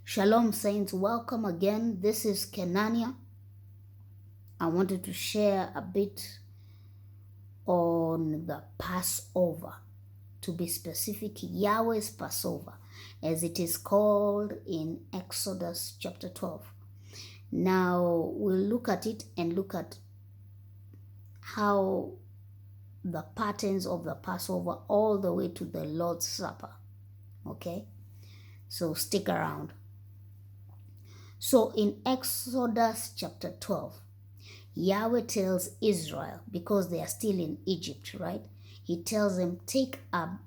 Shalom, saints. Welcome again. This is Kenania. I wanted to share a bit on the Passover. To be specific, Yahweh's Passover, as it is called in Exodus chapter 12. Now, we'll look at it and look at how the patterns of the Passover all the way to the Lord's Supper. Okay? So stick around. So in Exodus chapter 12, Yahweh tells Israel, because they are still in Egypt, right? He tells them, take a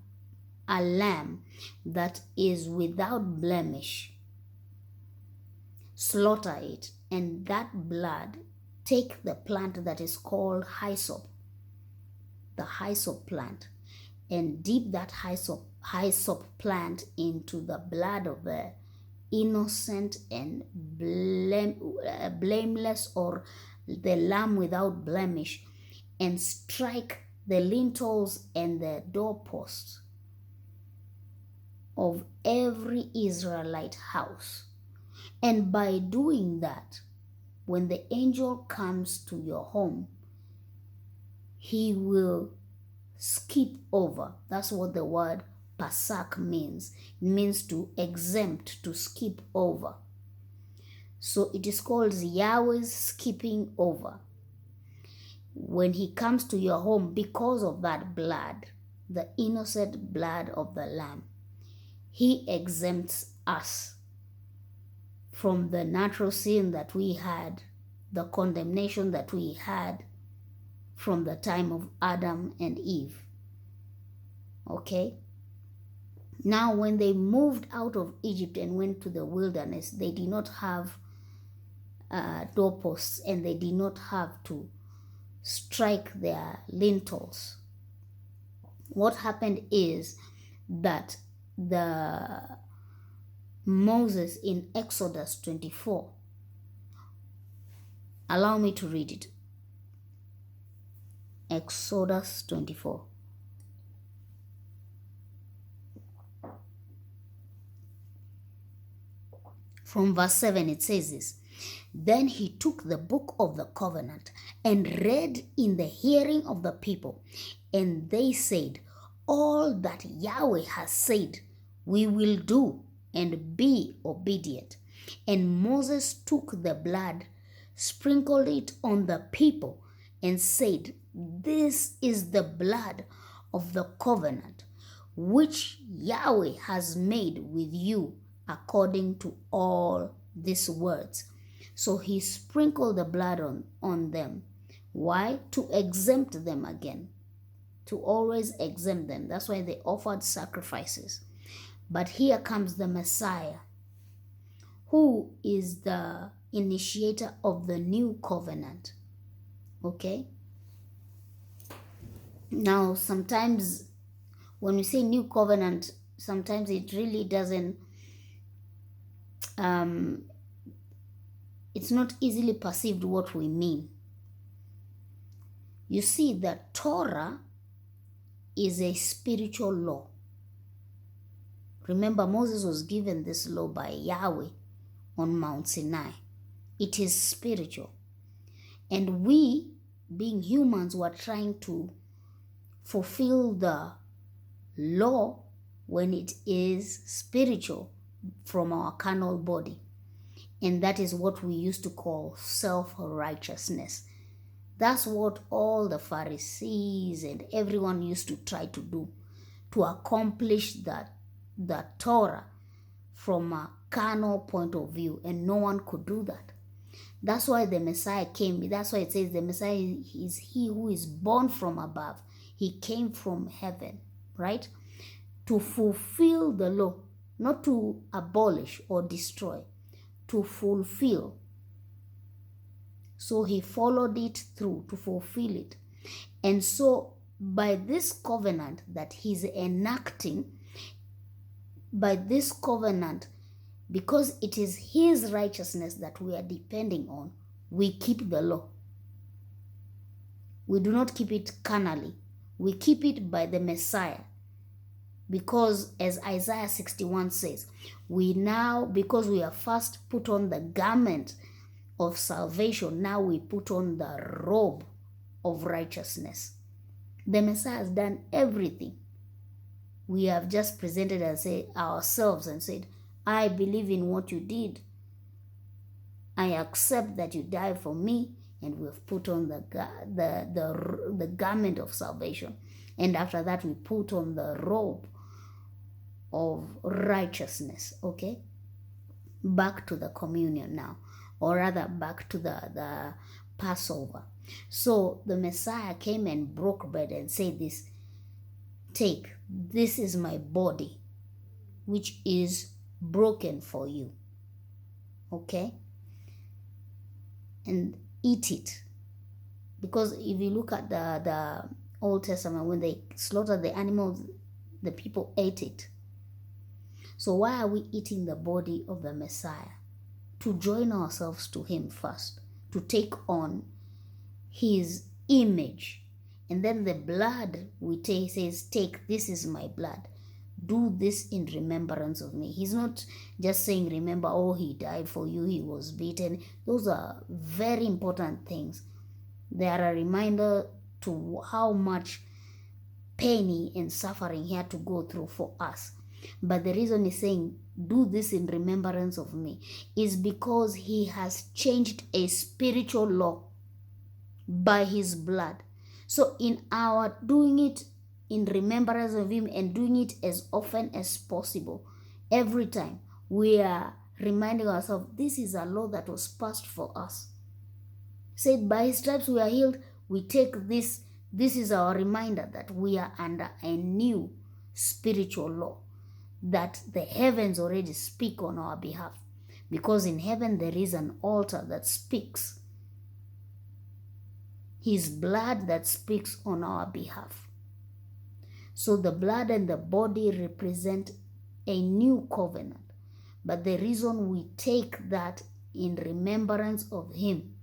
lamb that is without blemish, slaughter it, and that blood, take the plant that is called hyssop, the hyssop plant, and dip that hyssop plant into the blood of the innocent and blameless, or the lamb without blemish, and strike the lintels and the doorposts of every Israelite house. And by doing that, when the angel comes to your home, he will skip over. That's what the word Pasak means. It means to exempt, to skip over. So it is called Yahweh's skipping over. When he comes to your home, because of that blood, the innocent blood of the lamb, he exempts us from the natural sin that we had, the condemnation that we had from the time of Adam and Eve. Okay? Now, when they moved out of Egypt and went to the wilderness, they did not have doorposts, and they did not have to strike their lintels. What happened is that Moses in Exodus 24, allow me to read it. Exodus 24. From verse 7, it says this: Then he took the book of the covenant and read in the hearing of the people, and they said, all that Yahweh has said we will do, and be obedient. And Moses took the blood, sprinkled it on the people, and said, this is the blood of the covenant which Yahweh has made with you according to all these words. So he sprinkled the blood on them. Why? To exempt them again. To always exempt them. That's why they offered sacrifices. But here comes the Messiah, who is the initiator of the new covenant. Okay? Now, sometimes when we say new covenant, sometimes it really doesn't, it's not easily perceived what we mean. You see, the Torah is a spiritual law. Remember, Moses was given this law by Yahweh on Mount Sinai. It is spiritual. And we, being humans, were trying to fulfill the law when it is spiritual from our carnal body. And that is what we used to call self-righteousness. That's what all the Pharisees and everyone used to try to do, to accomplish the Torah from a carnal point of view, and no one could do that. That's why the Messiah came. That's why it says the Messiah is he who is born from above. He came from heaven, right? To fulfill the law, not to abolish or destroy, to fulfill. So he followed it through to fulfill it. And so by this covenant that he's enacting, by this covenant, because it is his righteousness that we are depending on, we keep the law. We do not keep it carnally. We keep it by the Messiah, Because as Isaiah 61 says, we now, because we have first put on the garment of salvation, now we put on the robe of righteousness. The Messiah has done everything. We have just presented ourselves and said, I believe in what you did. I accept that you died for me, and we have put on the garment of salvation. And after that, we put on the robe of righteousness. Okay? Back to the communion now, or rather back to the Passover. So the Messiah came and broke bread and said this, take, this is my body, which is broken for you. Okay? And eat it. Because if you look at the Old Testament, when they slaughtered the animals, the people ate it. So why are we eating the body of the Messiah? To join ourselves to him first, to take on his image. And then the blood we take says, take, this is my blood. Do this in remembrance of me. He's not just saying, remember, oh, he died for you, he was beaten. Those are very important things. They are a reminder to how much pain and suffering he had to go through for us. But the reason he's saying, do this in remembrance of me, is because he has changed a spiritual law by his blood. So in our doing it in remembrance of him and doing it as often as possible, every time we are reminding ourselves, this is a law that was passed for us. Said, by his stripes we are healed. We take this. This is our reminder that we are under a new spiritual law, that the heavens already speak on our behalf. Because in heaven there is an altar that speaks. His blood that speaks on our behalf. So the blood and the body represent a new covenant. But the reason we take that in remembrance of him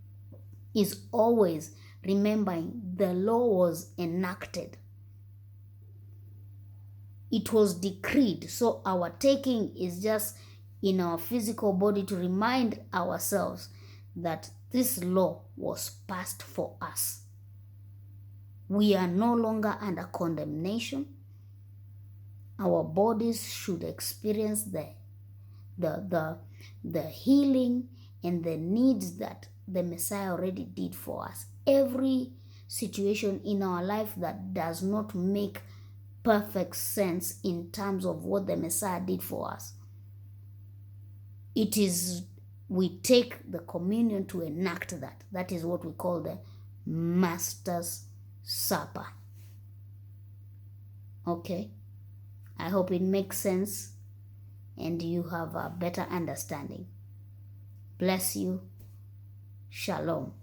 is always remembering the law was enacted. It was decreed. So our taking is just in our physical body to remind ourselves that this law was passed for us. We are no longer under condemnation. Our bodies should experience the healing and the needs that the Messiah already did for us. Every situation in our life that does not make perfect sense in terms of what the Messiah did for us, we take the communion to enact that. That is what we call the Master's Supper. Okay? I hope it makes sense and you have a better understanding. Bless you. Shalom.